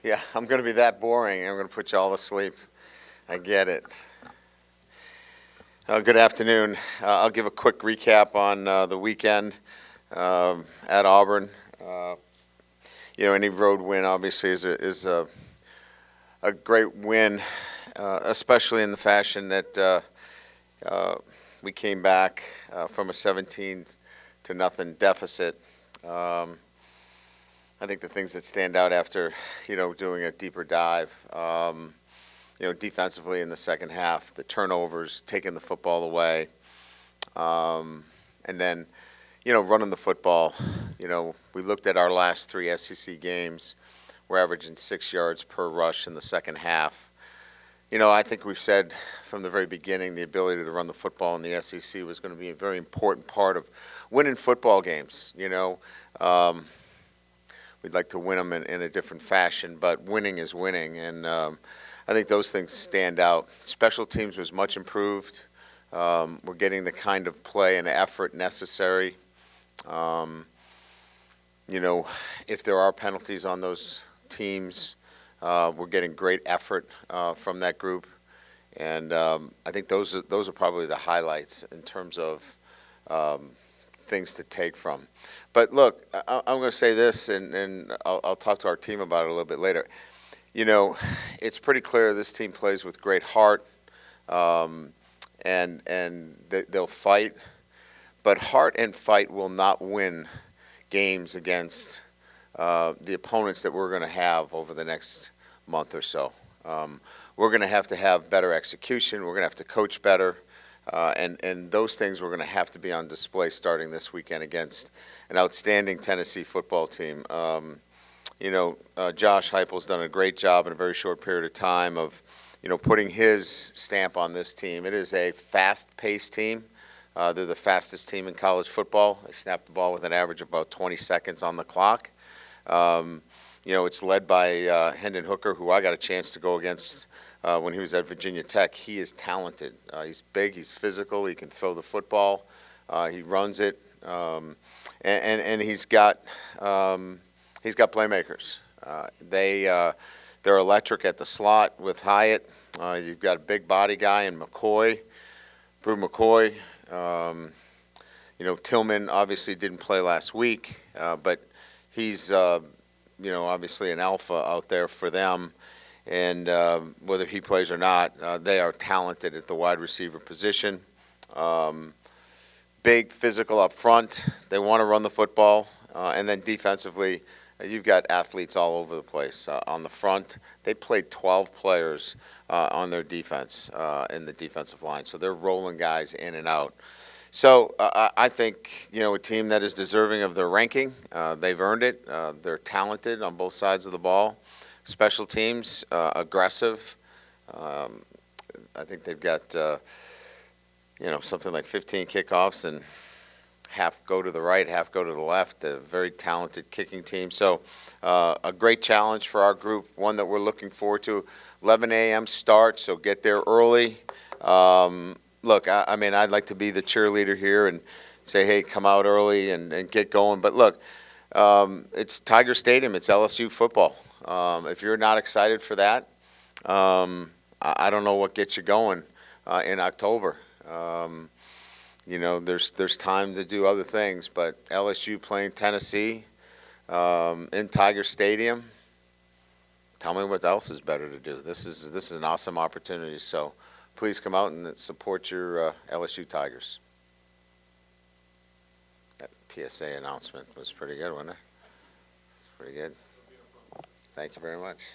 Yeah, I'm going to be that boring. I'm going to put you all to sleep. I get it. Good afternoon. I'll give a quick recap on the weekend at Auburn. Any road win obviously is a great win, especially in the fashion that we came back from a 17 to nothing deficit. I think the things that stand out after, doing a deeper dive, defensively in the second half, the turnovers, taking the football away, and then, running the football. We looked at our last three SEC games. We're averaging 6 yards per rush in the second half. I think we've said from the very beginning the ability to run the football in the SEC was going to be a very important part of winning football games. We'd like to win them in a different fashion, but winning is winning, and I think those things stand out. Special teams was much improved. We're getting the kind of play and effort necessary. If there are penalties on those teams, we're getting great effort from that group, and I think those are probably the highlights in terms of things to take from. But look, I'm going to say this, and I'll talk to our team about it a little bit later. It's pretty clear this team plays with great heart, and they'll fight. But heart and fight will not win games against the opponents that we're going to have over the next month or so. We're going to have better execution. We're going to have to coach better. And those things we're going to have to be on display starting this weekend against an outstanding Tennessee football team. Josh Heupel's done a great job in a very short period of time of, putting his stamp on this team. It is a fast-paced team. They're the fastest team in college football. They snap the ball with an average of about 20 seconds on the clock. It's led by Hendon Hooker, who I got a chance to go against when he was at Virginia Tech. He is talented. He's big. He's physical. He can throw the football. He runs it, and he's got playmakers. They're electric at the slot with Hyatt. You've got a big body guy in Brew McCoy. Tillman obviously didn't play last week, but he's obviously an alpha out there for them. And whether he plays or not, they are talented at the wide receiver position. Big, physical up front. They want to run the football. And then defensively, you've got athletes all over the place. On the front, they played 12 players on their defense in the defensive line. So they're rolling guys in and out. So I think, a team that is deserving of their ranking. They've earned it. They're talented on both sides of the ball. Special teams, aggressive. I think they've got, something like 15 kickoffs, and half go to the right, half go to the left. A very talented kicking team. So a great challenge for our group, one that we're looking forward to. 11 a.m. start, so get there early. Look, I'd like to be the cheerleader here and say, hey, come out early and get going. But look, it's Tiger Stadium. It's LSU football. If you're not excited for that, I don't know what gets you going in October. There's time to do other things, but LSU playing Tennessee in Tiger Stadium. Tell me what else is better to do. This is an awesome opportunity. So please come out and support your LSU Tigers. That PSA announcement was pretty good, wasn't it? It's pretty good. Thank you very much.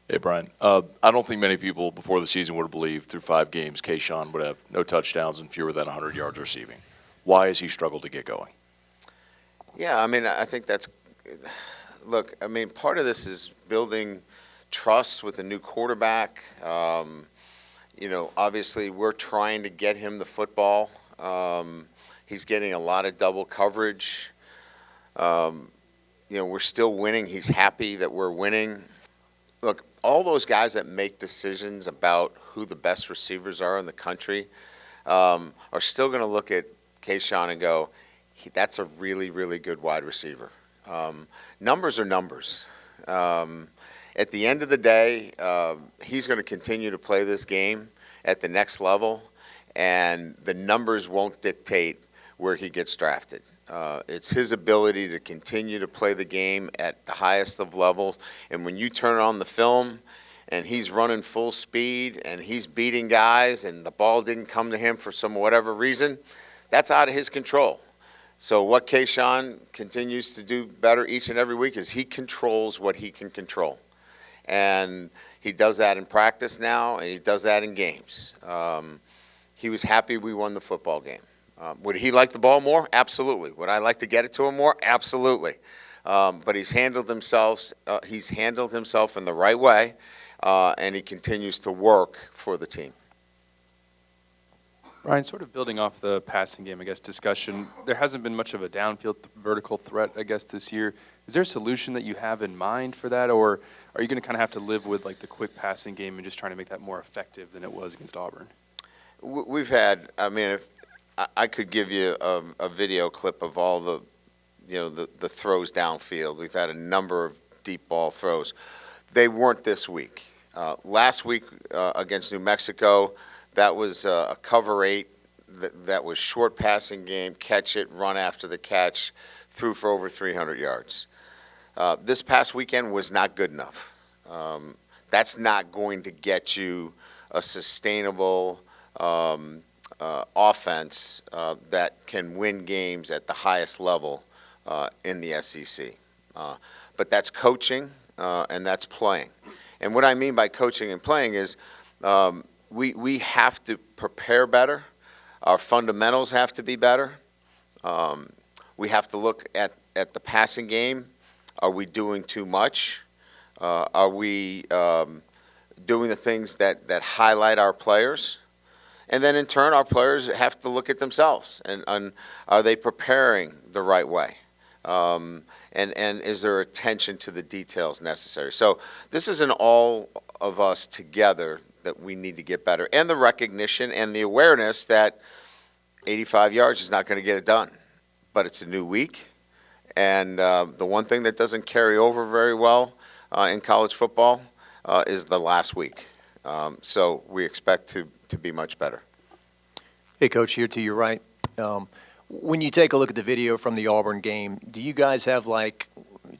Hey, Brian. I don't think many people before the season would have believed through 5 games Keyshawn would have no touchdowns and fewer than 100 yards receiving. Why has he struggled to get going? Yeah, I think that's – look, part of this is building trust with a new quarterback. Obviously we're trying to get him the football. He's getting a lot of double coverage. We're still winning. He's happy that we're winning. Look, all those guys that make decisions about who the best receivers are in the country are still going to look at Keyshawn and go, that's a really, really good wide receiver. Numbers are numbers. At the end of the day, he's going to continue to play this game at the next level, and the numbers won't dictate where he gets drafted. It's his ability to continue to play the game at the highest of levels, and when you turn on the film and he's running full speed and he's beating guys and the ball didn't come to him for some whatever reason, that's out of his control. So what Keyshawn continues to do better each and every week is he controls what he can control. And he does that in practice now, and he does that in games. He was happy we won the football game. Would he like the ball more? Absolutely. Would I like to get it to him more? Absolutely. But he's handled himself in the right way, and he continues to work for the team. Ryan, sort of building off the passing game, I guess, discussion, there hasn't been much of a downfield vertical threat, I guess, this year. Is there a solution that you have in mind for that, or are you going to kind of have to live with like the quick passing game and just trying to make that more effective than it was against Auburn? We've had, I mean, if I could give you a video clip of all the, the throws downfield. We've had a number of deep ball throws. They weren't this week. Last week against New Mexico, that was a cover 8. That was short passing game, catch it, run after the catch, threw for over 300 yards. This past weekend was not good enough. That's not going to get you a sustainable offense that can win games at the highest level in the SEC. But that's coaching and that's playing. And what I mean by coaching and playing is we have to prepare better. Our fundamentals have to be better. We have to look at the passing game. Are we doing too much? Are we doing the things that highlight our players? And then in turn, our players have to look at themselves and are they preparing the right way? And is there attention to the details necessary? So this is an all of us together that we need to get better, and the recognition and the awareness that 85 yards is not going to get it done. But it's a new week, and the one thing that doesn't carry over very well in college football is the last week. So we expect to be much better. Hey, Coach, here to your right. When you take a look at the video from the Auburn game, do you guys have,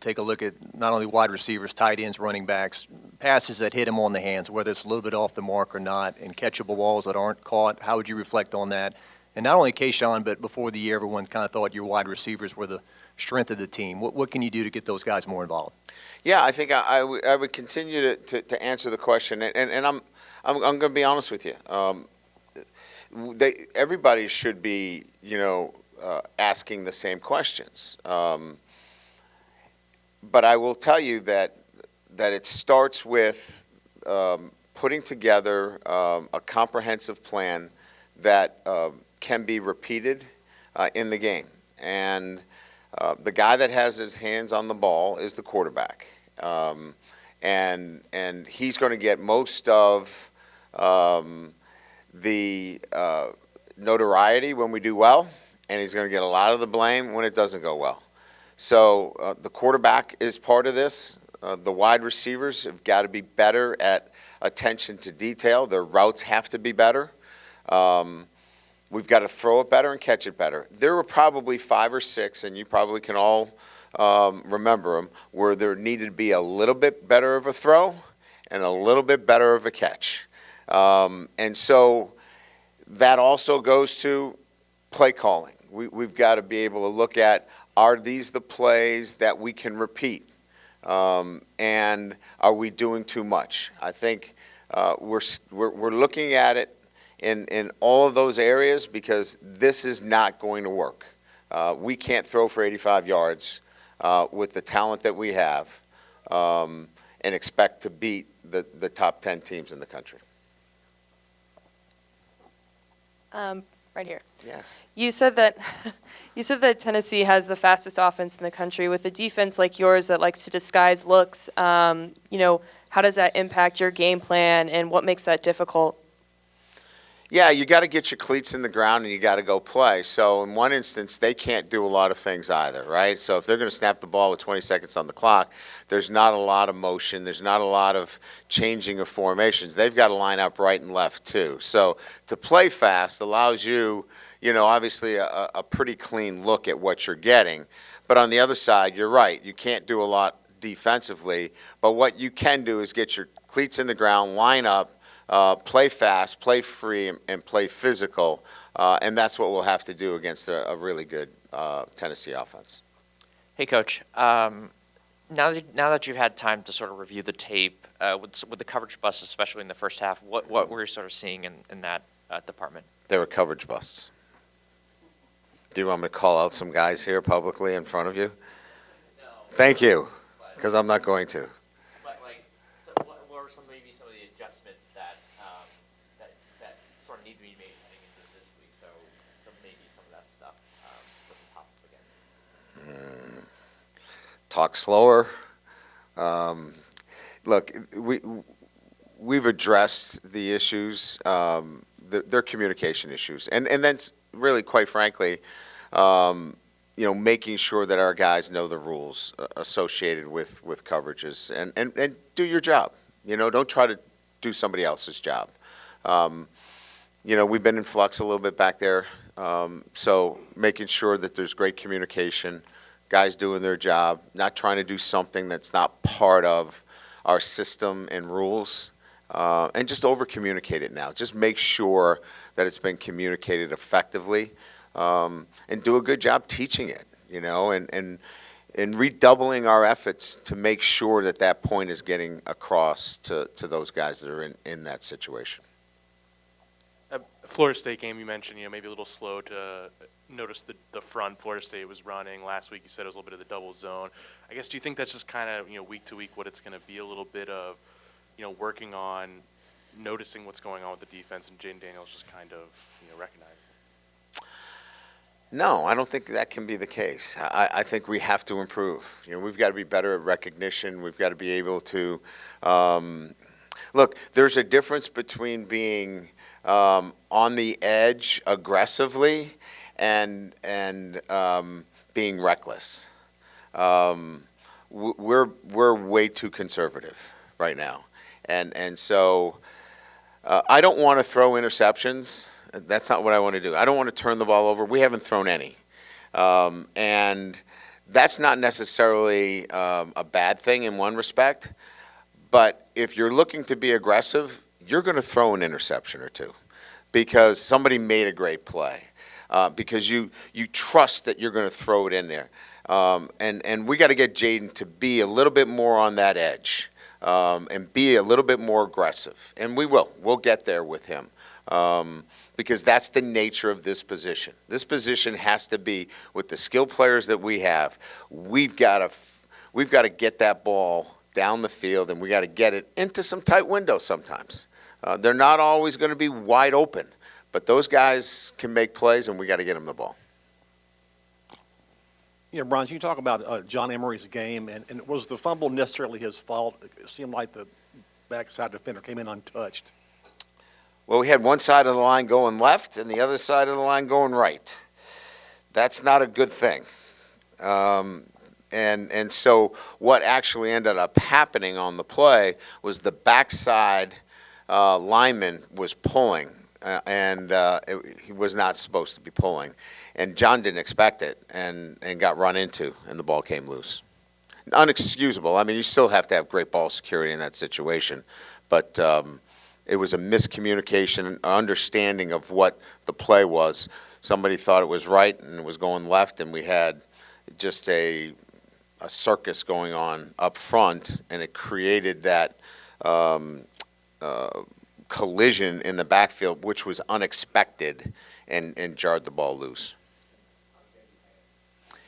take a look at not only wide receivers, tight ends, running backs, passes that hit them on the hands, whether it's a little bit off the mark or not, and catchable balls that aren't caught? How would you reflect on that? And not only Keyshawn, but before the year, everyone kind of thought your wide receivers were the strength of the team. What can you do to get those guys more involved? Yeah, I think I would continue to answer the question, and I'm going to be honest with you. Everybody should be, asking the same questions. But I will tell you that it starts with putting together a comprehensive plan that can be repeated in the game. And the guy that has his hands on the ball is the quarterback. And he's going to get most of the notoriety when we do well, and he's going to get a lot of the blame when it doesn't go well. So the quarterback is part of this. The wide receivers have got to be better at attention to detail. Their routes have to be better. We've got to throw it better and catch it better. There were probably 5 or 6, and you probably can all remember them, where there needed to be a little bit better of a throw and a little bit better of a catch. And so that also goes to play calling. We've got to be able to look at, are these the plays that we can repeat? And are we doing too much? I think we're looking at it in all of those areas, because this is not going to work. We can't throw for 85 yards with the talent that we have and expect to beat the top 10 teams in the country. Right here. Yes. You said that Tennessee has the fastest offense in the country. With a defense like yours that likes to disguise looks, how does that impact your game plan, and what makes that difficult? Yeah, you got to get your cleats in the ground and you got to go play. So in one instance, they can't do a lot of things either, right? So if they're going to snap the ball with 20 seconds on the clock, there's not a lot of motion. There's not a lot of changing of formations. They've got to line up right and left too. So to play fast allows you, obviously a pretty clean look at what you're getting. But on the other side, you're right. You can't do a lot defensively. But what you can do is get your cleats in the ground, line up, play fast, play free, and play physical, and that's what we'll have to do against a really good Tennessee offense. Hey, Coach. Now that you've had time to sort of review the tape with the coverage busts, especially in the first half, what were you sort of seeing in that department? They were coverage busts. Do you want me to call out some guys here publicly in front of you? No. Thank you, because I'm not going to. But what were some of the adjustments that sort of need to be made heading into this week? So maybe some of that stuff doesn't pop up again. Talk slower. Look, we've addressed the issues. They're communication issues, and then really, quite frankly, making sure that our guys know the rules associated with coverages and do your job. Don't try to do somebody else's job. We've been in flux a little bit back there, so making sure that there's great communication, guys doing their job, not trying to do something that's not part of our system and rules, and just over-communicate it now. Just make sure that it's been communicated effectively, and do a good job teaching it, and redoubling our efforts to make sure that point is getting across to those guys that are in that situation. Florida State game, you mentioned, maybe a little slow to notice the front Florida State was running. Last week you said it was a little bit of the double zone. I guess, do you think that's just kind of, week to week what it's going to be, a little bit of, working on noticing what's going on with the defense and Jaden Daniels just kind of, recognizing it? No, I don't think that can be the case. I think we have to improve. We've got to be better at recognition. We've got to be able to look. There's a difference between being on the edge aggressively and being reckless. We're way too conservative right now, and so I don't want to throw interceptions. That's not what I want to do. I don't want to turn the ball over. We haven't thrown any. And that's not necessarily a bad thing in one respect. But if you're looking to be aggressive, you're going to throw an interception or two because somebody made a great play, because you trust that you're going to throw it in there. And we got to get Jaden to be a little bit more on that edge and be a little bit more aggressive. And we will. We'll get there with him. Because that's the nature of this position. This position has to be, with the skill players that we have, we've got to get that ball down the field, and we got to get it into some tight windows sometimes. They're not always going to be wide open, but those guys can make plays, and we got to get them the ball. Brian, can you talk about John Emery's game, and was the fumble necessarily his fault? It seemed like the backside defender came in untouched. Well, we had one side of the line going left and the other side of the line going right. That's not a good thing. And so what actually ended up happening on the play was the backside lineman was pulling, and he was not supposed to be pulling. And John didn't expect it and got run into, and the ball came loose. Unexcusable. I mean, you still have to have great ball security in that situation, but it was a miscommunication, an understanding of what the play was. Somebody thought it was right and it was going left, and we had just a circus going on up front, and it created that collision in the backfield, which was unexpected and jarred the ball loose.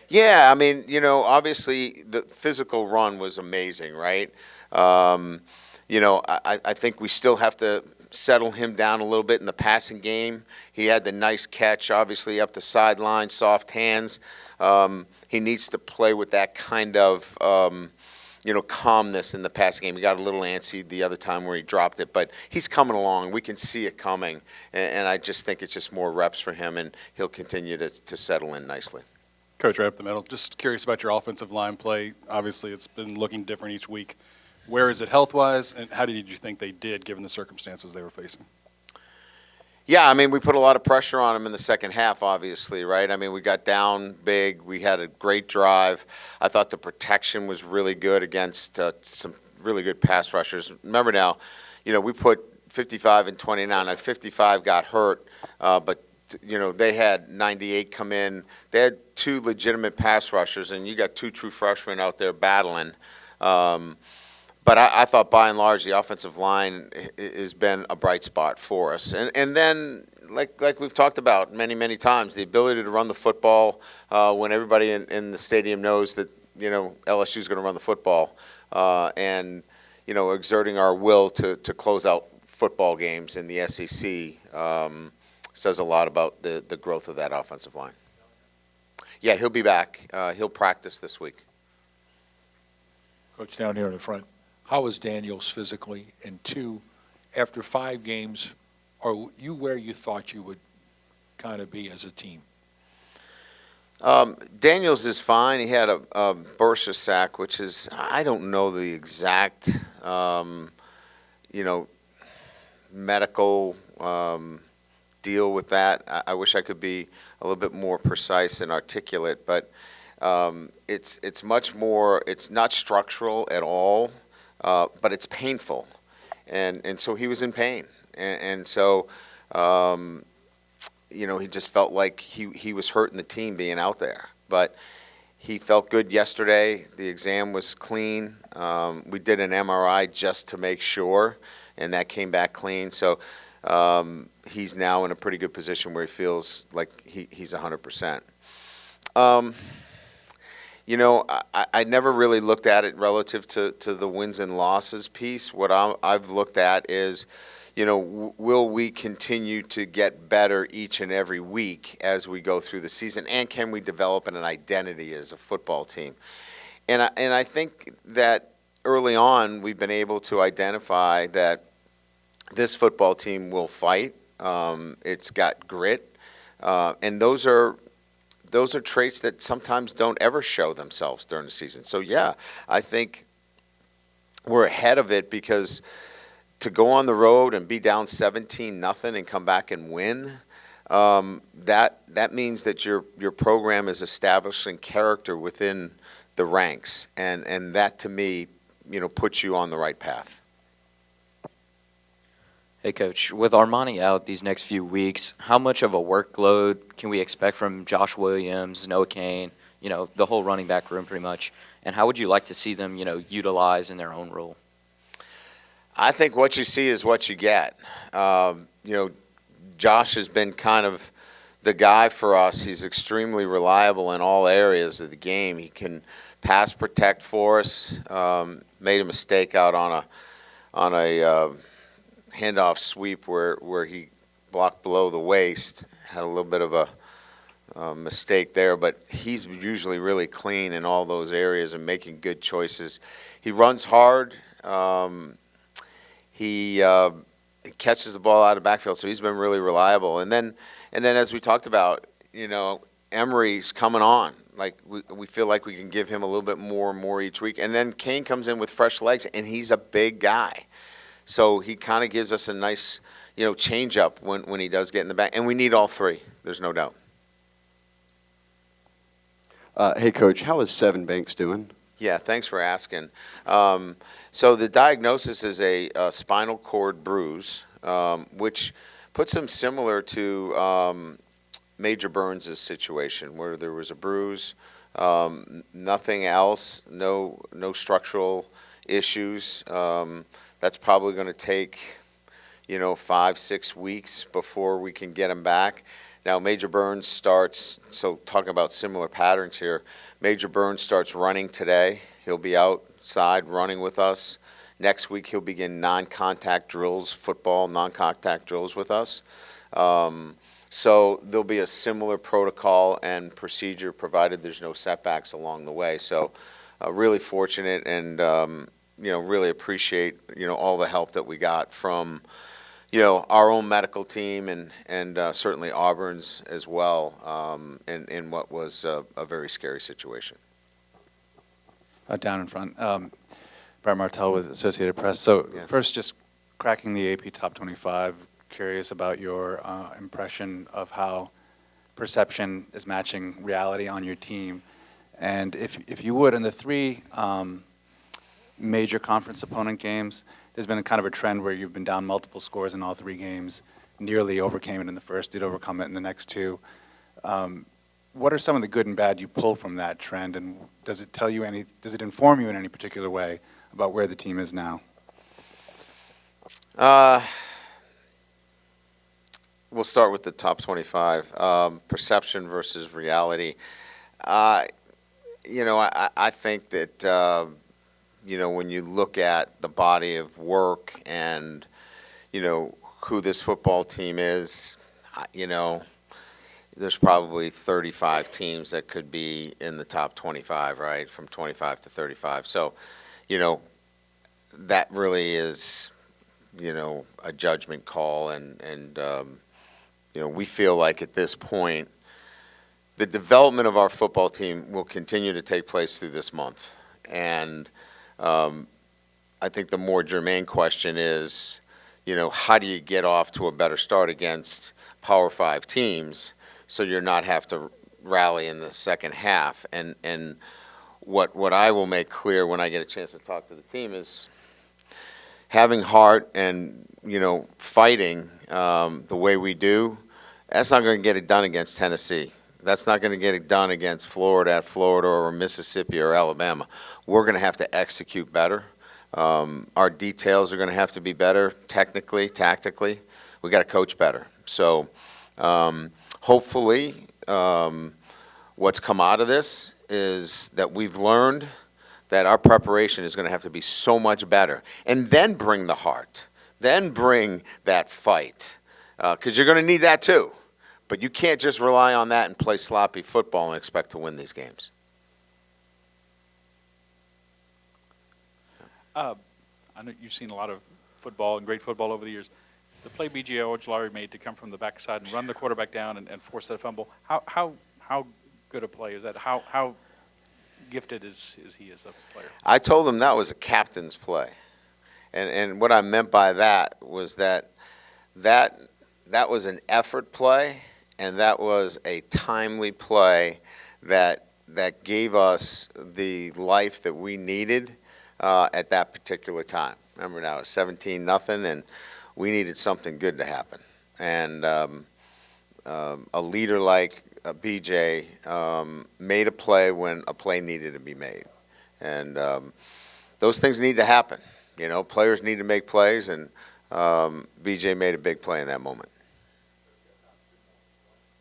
Yeah, I mean, obviously the physical run was amazing, right? I think we still have to settle him down a little bit in the passing game. He had the nice catch, obviously, up the sideline, soft hands. He needs to play with that kind of calmness in the passing game. He got a little antsy the other time where he dropped it, but he's coming along. We can see it coming, and I just think it's just more reps for him, and he'll continue to settle in nicely. Coach, right up the middle, just curious about your offensive line play. Obviously, it's been looking different each week. Where is it health-wise, and how did you think they did given the circumstances they were facing? Yeah, I mean, we put a lot of pressure on them in the second half, obviously, right? I mean, we got down big. We had a great drive. I thought the protection was really good against some really good pass rushers. Remember now, we put 55 and 29. Now, 55 got hurt, but they had 98 come in. They had two legitimate pass rushers, and you got two true freshmen out there battling. But I thought, by and large, the offensive line has been a bright spot for us. And then, like we've talked about many, many times, the ability to run the football when everybody in the stadium knows that, LSU is going to run the football, and, exerting our will to close out football games in the SEC says a lot about the growth of that offensive line. Yeah, he'll be back. He'll practice this week. Coach, down here in the front, how is Daniels physically? And two, after 5 games, are you where you thought you would kind of be as a team? Daniels is fine. He had a bursa sack, which is, I don't know the exact, medical deal with that. I wish I could be a little bit more precise and articulate, but it's much more, it's not structural at all, but it's painful. And so he was in pain. And so, he just felt like he was hurting the team being out there. But he felt good yesterday. The exam was clean. We did an MRI just to make sure, and that came back clean. So he's now in a pretty good position where he feels like he's 100%. I never really looked at it relative to the wins and losses piece. What I've looked at is, will we continue to get better each and every week as we go through the season, and can we develop an identity as a football team? And I think that early on we've been able to identify that this football team will fight. It's got grit, and those are traits that sometimes don't ever show themselves during the season. So, yeah, I think we're ahead of it because to go on the road and be down 17-0 and come back and win, that means that your program is establishing character within the ranks. And that, to me, puts you on the right path. Hey, Coach, with Armani out these next few weeks, how much of a workload can we expect from Josh Williams, Noah Kane, the whole running back room pretty much? And how would you like to see them, utilize in their own role? I think what you see is what you get. Josh has been kind of the guy for us. He's extremely reliable in all areas of the game. He can pass protect for us. Made a mistake out on a handoff sweep where he blocked below the waist. Had a little bit of a mistake there, but he's usually really clean in all those areas and making good choices. He runs hard. He catches the ball out of the backfield, so he's been really reliable. And then as we talked about, Emery's coming on. Like we feel like we can give him a little bit more and more each week. And then Kane comes in with fresh legs, and he's a big guy. So he kind of gives us a nice, change up when he does get in the back. And we need all three. There's no doubt. Hey, Coach, how is Seven Banks doing? Yeah, thanks for asking. So the diagnosis is a spinal cord bruise, which puts him similar to Major Burns' situation, where there was a bruise, nothing else, no structural issues. That's probably going to take, 5-6 weeks before we can get him back. Now, Major Burns starts, so talking about similar patterns here, Major Burns starts running today. He'll be outside running with us. Next week, he'll begin non-contact drills, football non-contact drills with us. So there'll be a similar protocol and procedure provided there's no setbacks along the way. So really fortunate and, really appreciate, all the help that we got from, our own medical team and certainly Auburn's as well in what was a very scary situation. Down in front. Brian Martell with Associated Press. So Yes. first, just cracking the AP Top 25, curious about your impression of how perception is matching reality on your team. And if you would, in the three major conference opponent games, there's been a kind of a trend where you've been down multiple scores in all three games, nearly overcame it in the first, did overcome it in the next two. What are some of the good and bad you pull from that trend, and does it inform you in any particular way about where the team is now? We'll start with the top 25. Perception versus reality. I think that, when you look at the body of work and, who this football team is, there's probably 35 teams that could be in the top 25, right, from 25 to 35. So, that really is, a judgment call. And we feel like at this point, the development of our football team will continue to take place through this month. And I think the more germane question is, how do you get off to a better start against Power 5 teams so you're not have to rally in the second half? And what I will make clear when I get a chance to talk to the team is having heart and, fighting the way we do, that's not going to get it done against Tennessee. That's not going to get it done against Florida or Mississippi or Alabama. We're going to have to execute better. Our details are going to have to be better technically, tactically. We got to coach better. So hopefully what's come out of this is that we've learned that our preparation is going to have to be so much better. And then bring the heart. Then bring that fight. Because you're going to need that too. But you can't just rely on that and play sloppy football and expect to win these games. I know you've seen a lot of football and great football over the years. The play B.J. Ojulari made to come from the backside and run the quarterback down and force that fumble, how good a play is that? How gifted is he as a player? I told him that was a captain's play. And what I meant by that was that was an effort play, and that was a timely play that gave us the life that we needed at that particular time. Remember now, it's 17-0, and we needed something good to happen. And a leader like BJ made a play when a play needed to be made. And those things need to happen. Players need to make plays, and BJ made a big play in that moment.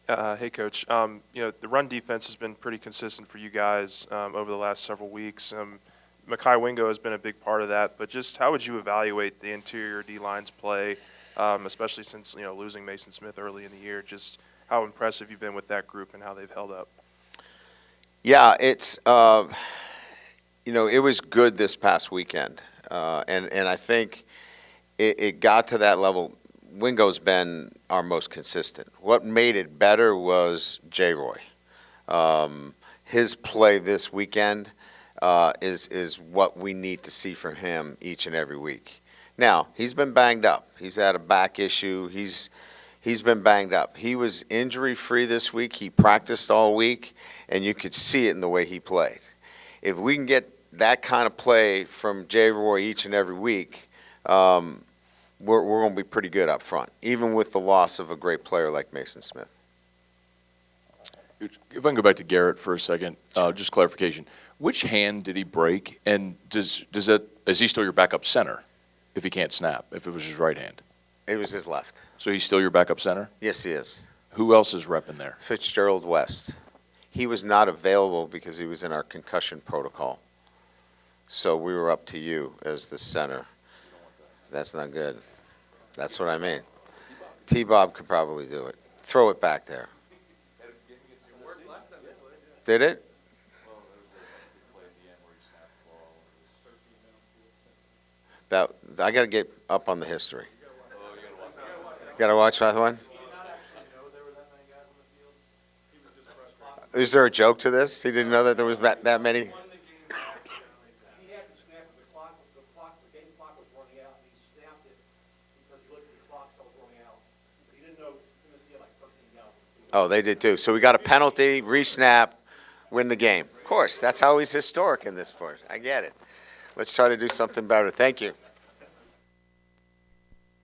Hey, Coach. The run defense has been pretty consistent for you guys over the last several weeks. Mekhi Wingo has been a big part of that, but just how would you evaluate the interior D-line's play, especially since, losing Mason Smith early in the year? Just how impressive you've been with that group and how they've held up. Yeah, it's, it was good this past weekend. And I think it got to that level. Wingo's been our most consistent. What made it better was J-Roy. His play this weekend is what we need to see from him each and every week. Now, he's been banged up. He's had a back issue. He's been banged up. He was injury-free this week. He practiced all week, and you could see it in the way he played. If we can get that kind of play from J-Roy each and every week, we're going to be pretty good up front, even with the loss of a great player like Mason Smith. If I can go back to Garrett for a second, just clarification. Which hand did he break, and is he still your backup center if he can't snap, if it was his right hand? It was his left. So he's still your backup center? Yes, he is. Who else is repping there? Fitzgerald West. He was not available because he was in our concussion protocol. So we were up to you as the center. That's not good. That's what I mean. T-Bob could probably do it. Throw it back there. Did it? I got to get up on the history. Got to watch that one? Is there a joke to this? He didn't know that there was that many? Oh, they did too. So we got a penalty, re-snap, win the game. Of course, that's how he's historic in this sport. I get it. Let's try to do something better. Thank you.